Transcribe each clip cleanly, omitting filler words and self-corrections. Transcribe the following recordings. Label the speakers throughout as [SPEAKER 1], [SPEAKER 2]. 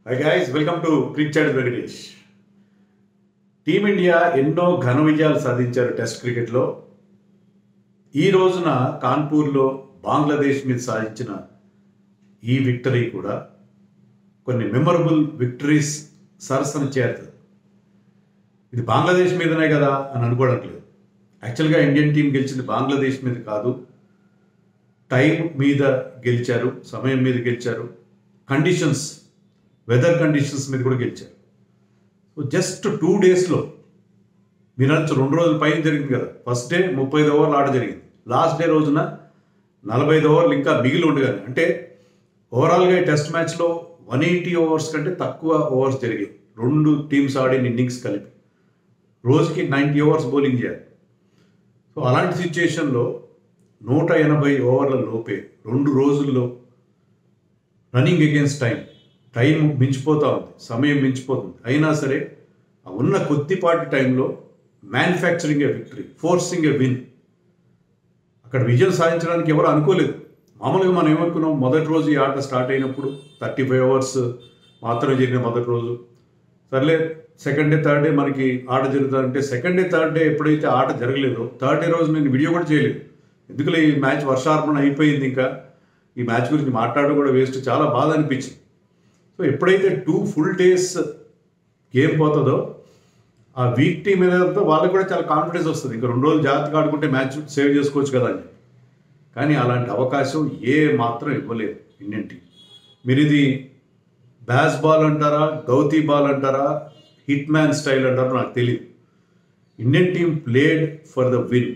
[SPEAKER 1] Hi guys, welcome to Cricket Chat with Venkatesh. Team India ఎన్నో ఘన విజయాలు సాధించారు టెస్ట్ క్రికెట్లో. ఈ రోజున కాన్పూర్లో బంగ్లాదేశ్ మీద సాధించిన ఈ విక్టరీ కూడా కొన్ని మెమరబుల్ విక్టరీస్ సరసన చేరుతుంది. ఇది బంగ్లాదేశ్ మీదనే కదా అని అనుకోవడం లేదు. యాక్చువల్గా ఇండియన్ టీం గెలిచింది బంగ్లాదేశ్ మీద కాదు, టైం మీద గెలిచారు, సమయం మీద గెలిచారు, కండిషన్స్, వెదర్ కండిషన్స్ మీద కూడా గెలిచారు. సో జస్ట్ 2 డేస్లో మీరు అనొచ్చు 2 రోజుల పైన జరిగింది కదా. ఫస్ట్ డే 35 ఓవర్లు ఆట జరిగింది, లాస్ట్ డే రోజున 45 ఓవర్లు ఇంకా మిగిలి ఉండగానే, అంటే ఓవరాల్గా ఈ టెస్ట్ మ్యాచ్లో 180 ఓవర్స్ కంటే తక్కువ ఓవర్స్ జరిగాయి. 2 టీమ్స్ ఆడిన ఇన్నింగ్స్ కలిపి రోజుకి 90 ఓవర్స్ బౌలింగ్ చేయాలి. సో అలాంటి సిచ్యుయేషన్లో 180 ఓవర్ల లోపే 2 రోజుల్లో రన్నింగ్ అగేన్స్ట్ టైం మించిపోతూ ఉంది, సమయం మించిపోతుంది. అయినా సరే ఉన్న కొద్దిపాటి టైంలో మ్యానుఫ్యాక్చరింగ్ ఏ విక్టరీ, ఫోర్సింగ్ ఏ విన్. అక్కడ విజయం సాధించడానికి ఎవరు అనుకోలేదు. మామూలుగా మనం ఏమనుకున్నాం, మొదటి రోజు ఈ ఆట స్టార్ట్ అయినప్పుడు 35 ఓవర్స్ మాత్రమే జరిగిన మొదటి రోజు. సర్లే సెకండ్ డే థర్డ్ డే మనకి ఆట జరుగుతుందంటే, సెకండ్ డే థర్డ్ డే ఎప్పుడైతే ఆట జరగలేదో థర్డ్ డే రోజు నేను వీడియో కూడా చేయలేదు. ఎందుకంటే ఈ మ్యాచ్ వర్షార్పణ అయిపోయింది, ఇంకా ఈ మ్యాచ్ గురించి మాట్లాడడం కూడా వేస్ట్, చాలా బాధ అనిపించింది. సో ఎప్పుడైతే 2 full days గేమ్ పోతుందో ఆ వీక్ టీం ఏదంతా వాళ్ళకి కూడా చాలా కాన్ఫిడెన్స్ వస్తుంది. ఇంకా 2 రోజులు జాగ్రత్తగా ఆడుకుంటే మ్యాచ్ సేవ్ చేసుకోవచ్చు కదా అని. కానీ అలాంటి అవకాశం ఏ మాత్రం ఇవ్వలేదు ఇండియన్ టీం. మీరు ఇది బ్యాస్ బాల్ అంటారా, గౌతీ బాల్ అంటారా, హిట్ మ్యాన్ స్టైల్ అంటారా నాకు తెలియదు. Indian team played for the win,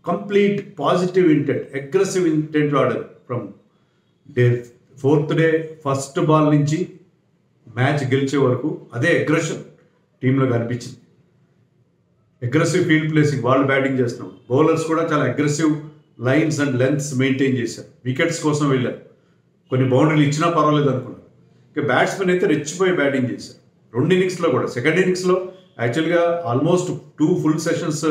[SPEAKER 1] complete positive intent, aggressive ఇంటెంట్లో ఆడారు. From day 4th day first ball నుంచి మ్యాచ్ గెలిచే వరకు అదే అగ్రెషన్ టీంలో కనిపించింది. అగ్రెసివ్ ఫీల్డ్ ప్లేసింగ్, వాళ్ళు బ్యాటింగ్ చేస్తున్నాం, బౌలర్స్ కూడా చాలా aggressive lines and lengths maintain చేశారు, వికెట్స్ కోసం వెళ్ళారు, కొన్ని బౌండరీలు ఇచ్చినా పర్వాలేదు అనుకున్నారు. ఇక బ్యాట్స్మెన్ అయితే రెచ్చిపోయి బ్యాటింగ్ చేశారు 2 ఇన్నింగ్స్లో కూడా. సెకండ్ ఇన్నింగ్స్లో యాక్చువల్గా ఆల్మోస్ట్ 2 full sessions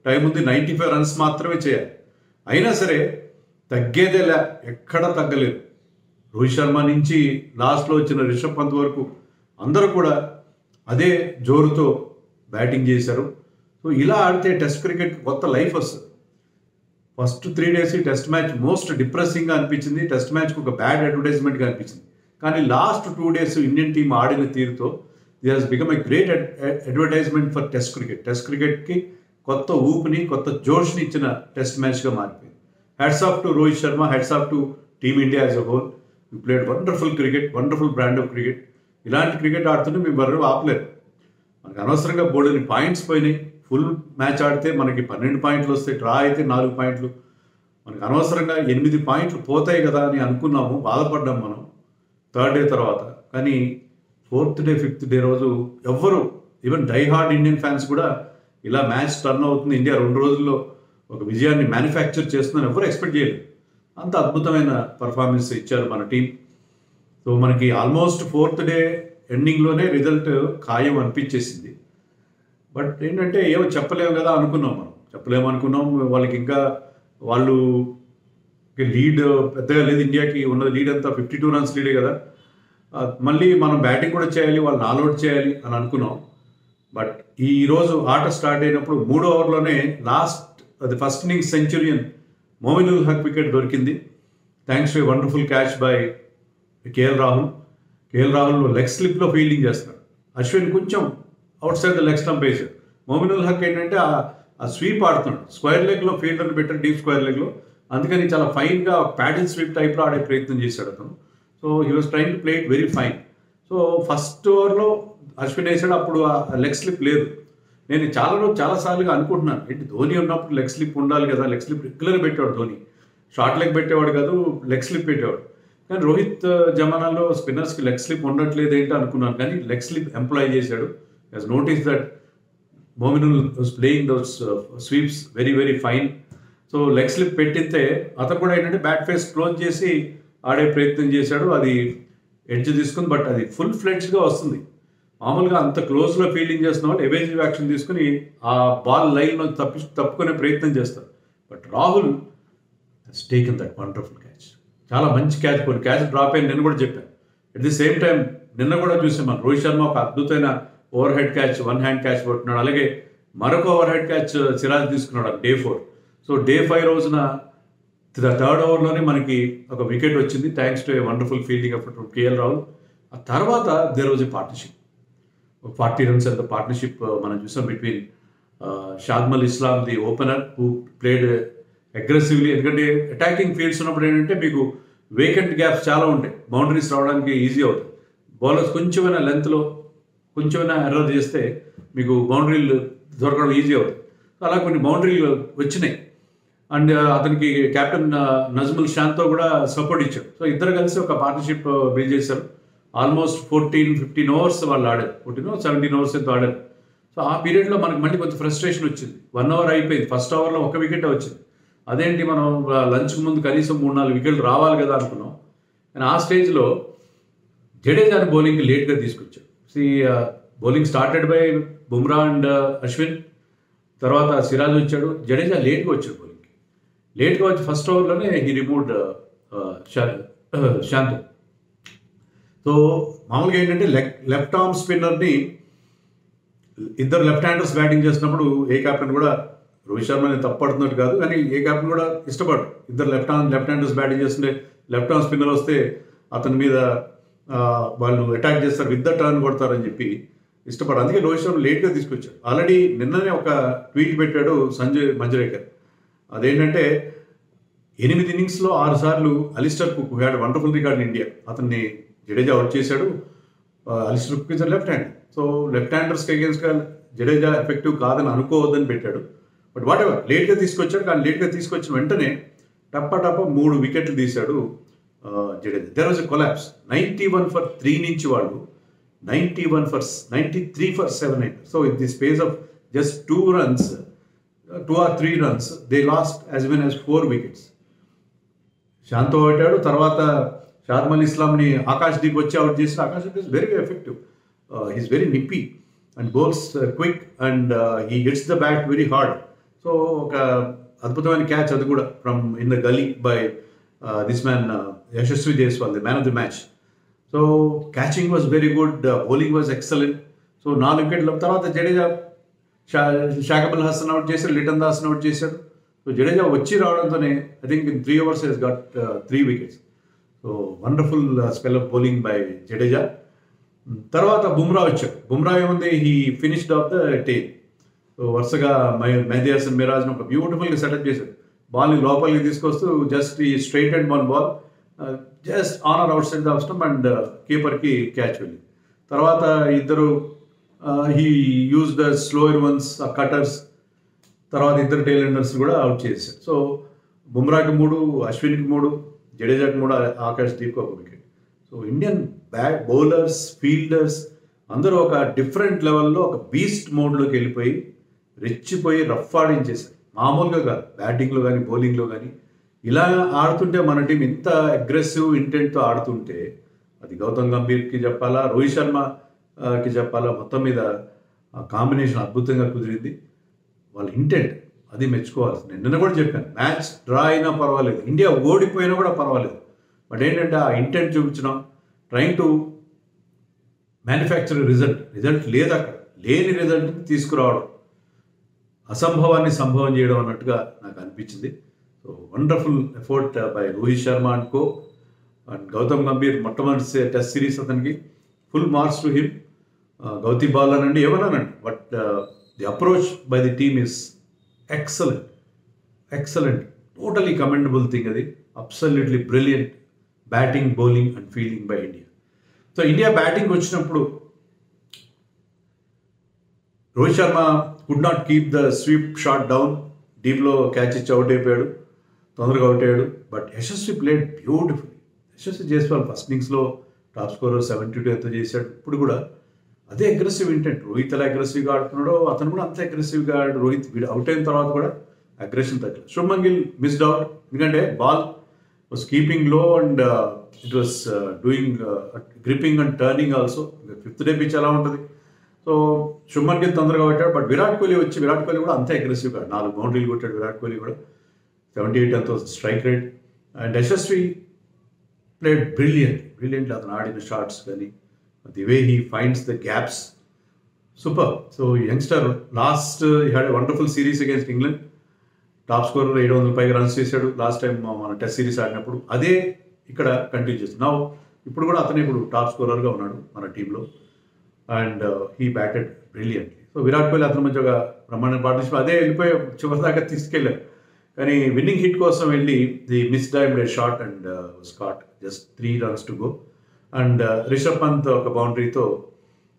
[SPEAKER 1] టైం ఉంది, 95 runs మాత్రమే చేయాలి. అయినా సరే తగ్గేదేలా, ఎక్కడా తగ్గలేదు. రోహిత్ శర్మ నుంచి లాస్ట్లో వచ్చిన రిషబ్ పంత్ వరకు అందరూ కూడా అదే జోరుతో బ్యాటింగ్ చేశారు. సో ఇలా ఆడితే టెస్ట్ క్రికెట్ కొత్త లైఫ్ వస్తుంది. ఫస్ట్ 3 days ఈ టెస్ట్ మ్యాచ్ మోస్ట్ డిప్రెసింగ్గా అనిపించింది, టెస్ట్ మ్యాచ్కి ఒక బ్యాడ్ అడ్వర్టైజ్మెంట్గా అనిపించింది. కానీ లాస్ట్ 2 days ఇండియన్ టీం ఆడిన తీరుతో the has become a great advertisement for test cricket. Test క్రికెట్కి కొత్త ఊపుని, కొత్త జోష్ని ఇచ్చిన టెస్ట్ మ్యాచ్గా మారిపోయింది. Hats off to Rohit Sharma, hats off to team india as a whole. You played wonderful cricket, wonderful brand of cricket. ఇలాంటి క్రికెట్ ఆడుతుంటే మేము ఎవరు ఆపలేదు. మనకు అనవసరంగా బోల్డని పాయింట్స్ పోయినాయి. ఫుల్ మ్యాచ్ ఆడితే మనకి 12 పాయింట్లు వస్తాయి, డ్రా అయితే 4 పాయింట్లు. మనకు అనవసరంగా 8 పాయింట్లు పోతాయి కదా అని అనుకున్నాము, బాధపడ్డాం మనం థర్డ్ డే తర్వాత. కానీ 4th డే 5th డే రోజు ఎవ్వరు, even die hard Indian fans కూడా ఇలా మ్యాచ్ టర్న్ అవుతుంది, ఇండియా 2 రోజుల్లో ఒక విజయాన్ని మ్యానుఫ్యాక్చర్ చేస్తుందని ఎవరు ఎక్స్పెక్ట్ చేయలేదు. అంత అద్భుతమైన పర్ఫార్మెన్స్ ఇచ్చారు మన టీం. సో మనకి ఆల్మోస్ట్ 4th డే ఎండింగ్లోనే రిజల్ట్ ఖాయం అనిపించేసింది. బట్ ఏంటంటే ఏమో చెప్పలేము కదా అనుకున్నాం, మనం చెప్పలేము అనుకున్నాం. వాళ్ళకి ఇంకా వాళ్ళు లీడ్ పెద్దగా లేదు, ఇండియాకి ఉన్న లీడ్ అంతా 52 runs లీడే కదా. మళ్ళీ మనం బ్యాటింగ్ కూడా చేయాలి, వాళ్ళని ఆల్అౌట్ చేయాలి అని అనుకున్నాం. బట్ ఈరోజు ఆట స్టార్ట్ అయినప్పుడు 3వ ఓవర్లోనే అది first innings centurion Mominul Haque wicket దొరికింది, thanks to a wonderful catch by K L Rahul leg స్లిప్లో ఫీల్డింగ్ చేస్తున్నాడు. అశ్విన్ కొంచెం outside the leg stump వేసాడు. మొమినుల్ హక్ ఏంటంటే ఆ స్వీప్ ఆడుతున్నాడు, స్క్వేర్ లెగ్లో ఫీల్డర్ని పెట్టాడు, డీప్ స్క్వేర్ లెగ్లో. అందుకని చాలా ఫైన్గా ప్యాడిల్ స్వీప్ టైప్లో ఆడే ప్రయత్నం చేశాడు అతను. So he was trying to play it very fine. So first ఓవర్లో అశ్విన్ వేసాడు, అప్పుడు ఆ లెగ్ స్లిప్ లేదు. నేను చాలాసార్లుగా అనుకుంటున్నాను, ఏంటి ధోని ఉన్నప్పుడు లెగ్ స్లిప్ ఉండాలి కదా, లెగ్ స్లిప్ రెగ్యులర్ పెట్టేవాడు ధోని, షార్ట్ లెగ్ పెట్టేవాడు కాదు, లెగ్ స్లిప్ పెట్టేవాడు. కానీ రోహిత్ జమానాలో స్పిన్నర్స్కి లెగ్ స్లిప్ ఉండట్లేదు ఏంటి అనుకున్నాను, కానీ లెగ్ స్లిప్ ఎంప్లాయ్ చేశాడు. He's notice that Mominul was playing those sweeps very very fine. So leg slip పెట్టితే అతను కూడా ఏంటంటే బ్యాట్ ఫేస్ క్లోజ్ చేసి ఆడే ప్రయత్నం చేశాడు, అది ఎడ్జ్ తీసుకుని. బట్ అది ఫుల్ ఫ్లెడ్జ్గా వస్తుంది. మామూలుగా అంత క్లోజ్లో ఫీల్డింగ్ చేస్తున్న వాళ్ళు ఎవెన్సివ్ యాక్షన్ తీసుకుని ఆ బాల్ లైన్లో తప్పుకునే ప్రయత్నం చేస్తారు. But Rahul he's taken that wonderful catch, చాలా మంచి క్యాచ్. కొన్ని క్యాచ్ డ్రాప్ అయ్యి నేను కూడా చెప్పాను. అట్ ది సేమ్ టైం నిన్న కూడా చూసాం మనం, రోహిత్ శర్మ ఒక అద్భుతమైన over head catch, 1 hand catch పట్టుకున్నాడు. అలాగే మరొక ఓవర్ హెడ్ క్యాచ్ సిరాజ్ తీసుకున్నాడు డే 4. సో డే 5 రోజున థర్డ్ ఓవర్లోనే మనకి ఒక వికెట్ వచ్చింది, thanks to a wonderful fielding effort from K L Rahul. ఆ తర్వాత there was a partnership, 40 runs అంత పార్ట్నర్షిప్ మనం చూసాం between Shadman Islam, the opener, who played aggressively. ఎందుకంటే అటాకింగ్ ఫీల్డ్స్ ఉన్నప్పుడు ఏంటంటే మీకు వేకెంట్ గ్యాప్స్ చాలా ఉంటాయి, బౌండరీస్ రావడానికి ఈజీ అవుతుంది. బౌలర్స్ కొంచెమైనా లెంత్లో కొంచెమైనా ఎర్రర్ చేస్తే మీకు బౌండరీలు దొరకడం ఈజీ అవుతుంది. అలా కొన్ని బౌండరీలు వచ్చినాయి. అండ్ అతనికి కెప్టెన్ నజ్ముల్ షాన్తో కూడా సపోర్ట్ ఇచ్చాడు. సో ఇద్దరు కలిసి ఒక పార్ట్నర్షిప్ బిల్డ్ చేశారు. ఆల్మోస్ట్ 14-15 ఓవర్స్ వాళ్ళు ఆడారు, 17 ఓవర్స్ ఎంతో ఆడారు. సో ఆ పీరియడ్లో మనకి మళ్ళీ కొంచెం ఫ్రస్ట్రేషన్ వచ్చింది. 1 ఓవర్ అయిపోయింది, ఫస్ట్ ఓవర్లో 1 వికెట్ వచ్చింది. అదేంటి మనం లంచ్కి ముందు కనీసం 3-4 వికెట్లు రావాలి కదా అనుకున్నాం. కానీ ఆ స్టేజ్లో జడేజాని బౌలింగ్కి లేట్గా తీసుకొచ్చాడు. Bowling started by Bumrah and Ashwin, తర్వాత సిరాజ్ వచ్చాడు. జడేజా లేట్గా వచ్చాడు బౌలింగ్కి. లేట్గా వచ్చి ఫస్ట్ ఓవర్లోనే హీ రిమూవ్డ్ శాంతు. సో మామూలుగా ఏంటంటే లెఫ్ట్ ఆర్మ్ స్పిన్నర్ని ఇద్దరు లెఫ్ట్ హ్యాండర్స్ బ్యాటింగ్ చేసినప్పుడు ఏ కెప్టెన్ కూడా, రోహిత్ శర్మని తప్పడుతున్నట్టు కాదు కానీ ఏ కెప్టెన్ కూడా ఇష్టపడు. ఇద్దరు లెఫ్ట్ హ్యాండర్స్ బ్యాటింగ్ చేస్తుంటే లెఫ్ట్ ఆర్మ్ స్పిన్నర్ వస్తే అతని మీద వాళ్ళు అటాక్ చేస్తారు, విత్ ద టర్న్ కొడతారని చెప్పి ఇష్టపడు. అందుకే రోహిత్ శర్మ లేట్గా తీసుకొచ్చాడు. ఆల్రెడీ నిన్ననే ఒక ట్వీట్ పెట్టాడు సంజయ్ మంజరేకర్. అదేంటంటే 8 innings 6 సార్లు Alastair Cook had wonderful record in India. అతన్ని జడేజా అవుట్ చేశాడు. Alastair Cook is left hand. So left హ్యాండర్స్కి అగేన్స్ట్గా జడేజా ఎఫెక్టివ్ కాదని అనుకోవద్దని పెట్టాడు. బట్ వాట్ ఎవర్, లేట్గా తీసుకొచ్చాడు. కానీ లేట్గా తీసుకొచ్చిన వెంటనే టప్ప 3 వికెట్లు తీశాడు Jadeja. There was a collapse. 91 for 3 నుంచి వాళ్ళు 93 for 7. So in the space of just 2 or 3 runs they lost as when as 4 wickets. Shanto కొట్టాడు. తర్వాత షాద్మల్ ఇస్లాంని ఆకాష్ దీప్ వచ్చి అవుట్ చేసి, Akash Deep is very effective. He's very nippy and bowls quick and he hits the bat very hard. So ఒక అద్భుతమైన catch అది కూడా from in the gully by this man Yashasvi Jaiswal, the man of the match. So catching was very good, bowling was excellent. So 4 వికెట్ల తర్వాత Jadeja Shakib al Hasan out చేశాడు, లిటన్ దాస్ని out చేశాడు. So Jadeja వచ్చి రావడంతోనే I think in 3 overs he's got 3 wickets. So wonderful spell of bowling by Jadeja. తర్వాత బుమ్రా వచ్చాడు. బుమ్రా ఏముంది, he finished off the tail. So వరుసగా మెహదీ హసన్ మిరాజ్ని ఒక బ్యూటిఫుల్గా సెటప్ చేశాడు. బాల్ని లోపలికి తీసుకొస్తూ జస్ట్ ఈ స్ట్రైట్ అండ్ బాల్ జస్ట్ ఆనర్ outside the off stump and కీపర్కి క్యాచ్ వెళ్ళింది. తర్వాత ఇద్దరు he use the slower ones, cutters, తర్వాత ఇద్దరు టైల్ ఎండర్స్ కూడా అవుట్ చేశారు. సో బుమ్రాకి 3, అశ్విన్కి 3, జడేజాకి 3, ఆకాష్ దీప్కి 1 wicket. So Indian bowlers, fielders అందరూ ఒక డిఫరెంట్ లెవెల్లో ఒక బీస్ట్ మోడ్లోకి వెళ్ళిపోయి రెచ్చిపోయి రఫ్ ఆడించేశారు. మామూలుగా కాదు, బ్యాటింగ్లో కానీ బౌలింగ్లో కానీ. ఇలా ఆడుతుంటే మన టీం ఇంత అగ్రెసివ్ ఇంటెంట్తో ఆడుతుంటే అది గౌతమ్ గంభీర్కి చెప్పాలా, రోహిత్ శర్మకి చెప్పాలా, మొత్తం మీద కాంబినేషన్ అద్భుతంగా కుదిరింది. వాళ్ళ ఇంటెంట్ అది మెచ్చుకోవాల్సింది. నేను నిన్న కూడా చెప్పాను, మ్యాచ్ డ్రా అయినా పర్వాలేదు, ఇండియా ఓడిపోయినా కూడా పర్వాలేదు, బట్ ఏంటంటే ఆ ఇంటెంట్ చూపించడం, ట్రైంగ్ టు మ్యానుఫ్యాక్చర్ రిజల్ట్ లేదు అక్కడ, లేని రిజల్ట్ తీసుకురావడం, అసంభవాన్ని సంభవం చేయడం అన్నట్టుగా నాకు అనిపించింది. So wonderful effort by Rohit Sharma and co. And Gautam Gambhir మొట్టమొదటి టెస్ట్ సిరీస్ అతనికి full marks to him. Gauti ball అనండి ఏమన్నానండి, but the approach by the team is excellent, totally commendable thing. అది absolutely brilliant batting, bowling and fielding by India. So India batting వచ్చినప్పుడు Rohit Sharma could not keep the sweep shot down, డీప్లో catch ఇచ్చి out అయిపోయాడు, తొందరగా out అయ్యాడు. But Yashasvi played beautiful. Yashasvi Jaiswal first ఇన్నింగ్స్లో top scorer 72 ఎంతో చేశాడు. ఇప్పుడు కూడా అదే అగ్రెసివ్ ఇంటెంట్. రోహిత్ ఎలా అగ్రెసివ్గా ఆడుతున్నాడో అతను కూడా అంతే అగ్రెసివ్గా ఆడు. రోహిత్ అవుట్ అయిన తర్వాత కూడా అగ్రెషన్ తగ్గలేదు. శుభ్మన్ గిల్ మిస్డ్ అవుట్, ఎందుకంటే బాల్ వాజ్ కీపింగ్ లో and it was doing gripping and turning also. 5th day pitch ఎలా ఉంటుంది. సో శుభ్మన్ గిల్ తొందరగా కొట్టాడు. బట్ విరాట్ కోహ్లీ కూడా అంతే అగ్రెసివ్గా 4 బౌండరీలు కొట్టాడు. విరాట్ కోహ్లీ కూడా 78 ఎంతో strike rate. And Yashasvi played brilliant. అతను ఆడిన షాట్స్ కానీ the way he finds the gaps super. So youngster last had a wonderful series against England. Top scorer 700 పైగా రన్స్ చేశాడు లాస్ట్ టైం మన టెస్ట్ సిరీస్ ఆడినప్పుడు. అదే ఇక్కడ కంటిన్యూ చేస్తున్నావు. ఇప్పుడు కూడా అతనే ఇప్పుడు టాప్ స్కోరర్గా ఉన్నాడు మన టీంలో. And he batted brilliantly. So Virat Kohli అతని మధ్య ఒక బ్రహ్మాండ పార్ట్నర్షిప్ అదే వెళ్ళిపోయి చివరి దాకా తీసుకెళ్ళారు. కానీ విన్నింగ్ హిట్ కోసం వెళ్ళి the mistimed a shot and Scott just 3 runs to go. And Rishabh Pant ఒక బౌండరీతో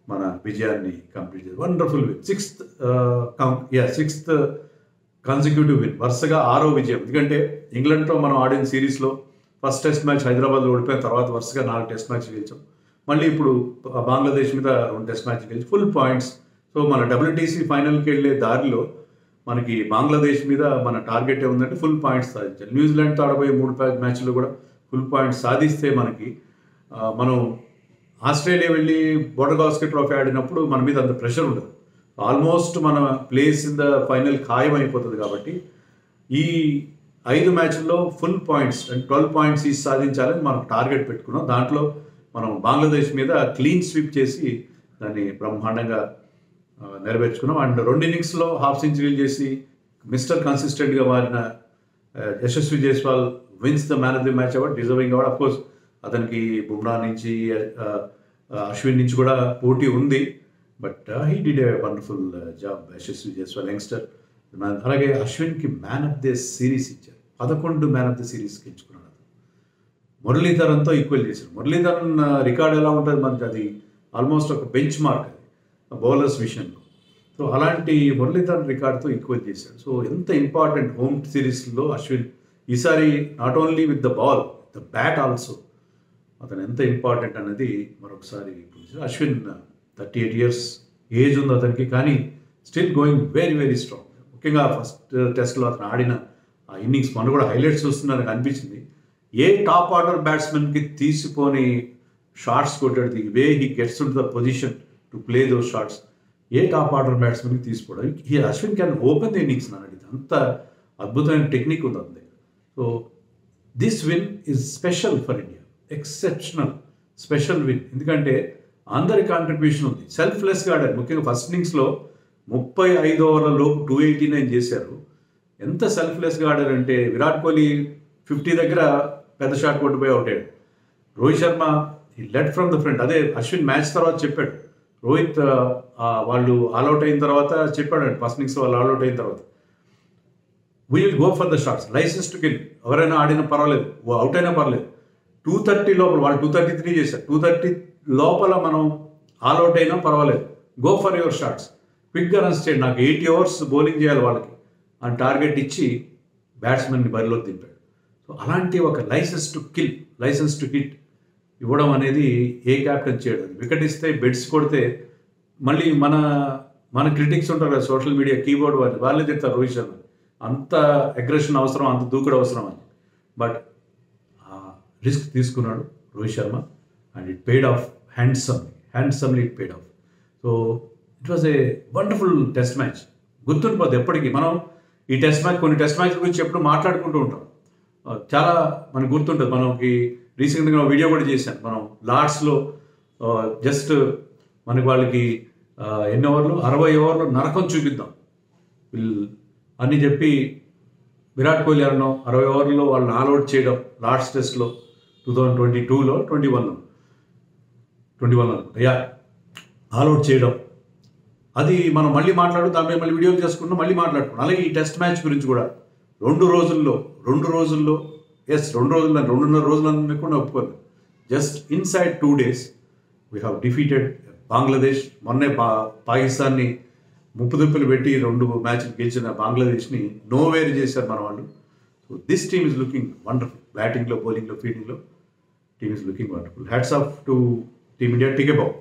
[SPEAKER 1] మన విజయాన్ని కంప్లీట్ చేశారు. Wonderful win. Sixth consecutive win, వరుసగా 6వ విజయం. ఎందుకంటే ఇంగ్లాండ్తో మనం ఆడిన సిరీస్లో ఫస్ట్ టెస్ట్ మ్యాచ్ హైదరాబాద్లో ఓడిపోయిన తర్వాత వరుసగా 4 టెస్ట్ మ్యాచ్ గెలిచాం. మళ్ళీ ఇప్పుడు బంగ్లాదేశ్ మీద 2 టెస్ట్ మ్యాచ్ గెలిచి ఫుల్ పాయింట్స్. సో మన WTC ఫైనల్కి వెళ్ళే దారిలో మనకి బంగ్లాదేశ్ మీద మన టార్గెట్ ఏముందంటే ఫుల్ పాయింట్స్ సాధించాలి. న్యూజిలాండ్తో ఆడబోయే 3 మ్యాచ్లో కూడా ఫుల్ పాయింట్స్ సాధిస్తే మనకి మనం ఆస్ట్రేలియా వెళ్ళి బోర్డర్-గవాస్కర్ ట్రోఫీ ఆడినప్పుడు మన మీద అంత ప్రెషర్ ఉండదు. ఆల్మోస్ట్ మన ప్లేస్ ఇన్ ద ఫైనల్ ఖాయం అయిపోతుంది. కాబట్టి ఈ 5 మ్యాచ్ల్లో ఫుల్ పాయింట్స్ అండ్ 12 పాయింట్స్ ఈ సాధించాలని మనం టార్గెట్ పెట్టుకున్నాం. దాంట్లో మనం బంగ్లాదేశ్ మీద క్లీన్ స్వీప్ చేసి దాన్ని బ్రహ్మాండంగా నెరవేర్చుకున్నాం. అండ్ 2 innings హాఫ్ సెంచరీలు చేసి మిస్టర్ కన్సిస్టెంట్గా మారిన Yashasvi Jaiswal wins the man of the match award, deserving award. Of course అతనికి బుమ్రా నుంచి అశ్విన్ నుంచి కూడా పోటీ ఉంది. But he did a wonderful job Yashasvi Jaiswal youngster. అలాగే అశ్విన్కి మ్యాన్ ఆఫ్ ది సిరీస్ ఇచ్చారు. 11 మ్యాన్ ఆఫ్ ది సిరీస్కి ఇచ్చుకున్నాడు. మురళీధరన్తో ఈక్వల్ చేశారు. మురళీధరన్ రికార్డ్ ఎలా ఉంటుంది మనకి, అది ఆల్మోస్ట్ ఒక బెంచ్ మార్క్ అది బౌలర్స్ విషయంలో. సో అలాంటి మురళీధరన్ రికార్డ్తో ఈక్వల్ చేశాడు. సో ఎంత ఇంపార్టెంట్ హోమ్ సిరీస్లో అశ్విన్ ఈసారి not only with the ball, the bat also అతను ఎంత ఇంపార్టెంట్ అనేది మరొకసారి అశ్విన్ 38 years ఏజ్ ఉంది అతనికి, కానీ still going very very strong. ముఖ్యంగా ఫస్ట్ టెస్ట్లో అతను ఆడిన ఆ ఇన్నింగ్స్ మొన్న కూడా హైలైట్స్ చూస్తున్నారని అనిపించింది. ఏ టాప్ ఆర్డర్ బ్యాట్స్మెన్కి తీసిపోని షాట్స్ కొట్టాడు. The way he gets to the position to play those shots a top order బ్యాట్స్మెన్కి తీసిపోవడం. ఈ Ashwin can open the innings అని అడిగింది. అంత అద్భుతమైన టెక్నిక్ ఉంది అతని దగ్గర. So this win is special for India, exceptional special win. ఎందుకంటే అందరి కాంట్రిబ్యూషన్ ఉంది. సెల్ఫ్లెస్గా ఆడారు. ముఖ్యంగా ఫస్ట్ ఇన్నింగ్స్లో 35 ఓవర్లలోపు 289 చేశారు. ఎంత సెల్ఫ్లెస్గా ఆడారంటే విరాట్ కోహ్లీ 50 దగ్గర పెద్ద షాట్ కొట్టిపోయి అవుట్ అయ్యాడు. రోహిత్ శర్మ ఈ లెట్ ఫ్రమ్ ద ఫ్రంట్. అదే అశ్విన్ మ్యాచ్ తర్వాత చెప్పాడు. రోహిత్ వాళ్ళు ఆల్అౌట్ అయిన తర్వాత చెప్పాడు, ఫస్ట్ ఇన్నింగ్స్ వాళ్ళు ఆల్అౌట్ అయిన తర్వాత we will go for the shots, licence to kill. ఎవరైనా ఆడినా పర్వాలేదు, అవుట్ అయినా పర్లేదు. 230 లోపల వాళ్ళు 233 చేశారు. 230 లోపల మనం ఆల్అౌట్ అయినా పర్వాలేదు, గో ఫర్ యువర్ షాట్స్, క్విక్గా రన్స్ చేయండి, నాకు 80 overs బౌలింగ్ చేయాలి వాళ్ళకి అని టార్గెట్ ఇచ్చి బ్యాట్స్మెన్ని బరిలోకి దింపాడు. సో అలాంటి ఒక licence to kill, licence to hit ఇవ్వడం అనేది ఏ క్యాప్టెన్ చేయడం. వికెట్ ఇస్తే బెడ్స్ కొడితే మళ్ళీ మన క్రిటిక్స్ ఉంటారు కదా సోషల్ మీడియా కీబోర్డ్ వాళ్ళే తిడతారు రోహిత్ శర్మ, అంత అగ్రెషన్ అవసరం, అంత దూకుడు అవసరం అని. బట్ రిస్క్ తీసుకున్నాడు Rohit Sharma and it paid off handsomely it paid off. So it was a wonderful test match. గుర్తుండిపోద్ది ఎప్పటికీ. మనం ఈ టెస్ట్ మ్యాచ్, కొన్ని టెస్ట్ మ్యాచ్ గురించి ఎప్పుడు మాట్లాడుకుంటూ ఉంటాం. చాలా మనకు గుర్తుంటుంది. మనకి రీసెంట్గా వీడియో కూడా చేశాను. మనం లార్డ్స్లో జస్ట్ మనకి వాళ్ళకి ఎన్ని ఓవర్లు, 60 ఓవర్లు నరకం చూపిద్దాం అని చెప్పి విరాట్ కోహ్లీ అన్నాం. 60 ఓవర్లలో వాళ్ళని ఆల్అౌట్ చేయడం లార్డ్స్ టెస్ట్లో 2022లో 21 ఆల్అౌట్ చేయడం, అది మనం మళ్ళీ దాని మీద మళ్ళీ వీడియోలు చేసుకుంటాం, మళ్ళీ మాట్లాడుకున్నాం. అలాగే ఈ టెస్ట్ మ్యాచ్ గురించి కూడా 2 రోజుల్లో 2 రోజుల్లో 2.5 రోజులు అనుకుని ఒప్పుకోలేదు. Just inside 2 days we have defeated Bangladesh. మొన్నే పాకిస్తాన్ని ముప్పుదుప్పులు పెట్టి 2 మ్యాచ్లు గెలిచిన బంగ్లాదేశ్ని నోవేర్ చేశారు మన వాళ్ళు. So this team is looking wonderful. బ్యాటింగ్లో, బౌలింగ్లో, ఫీల్డింగ్లో team is looking wonderful. Hats off to team India. టికెబావ్.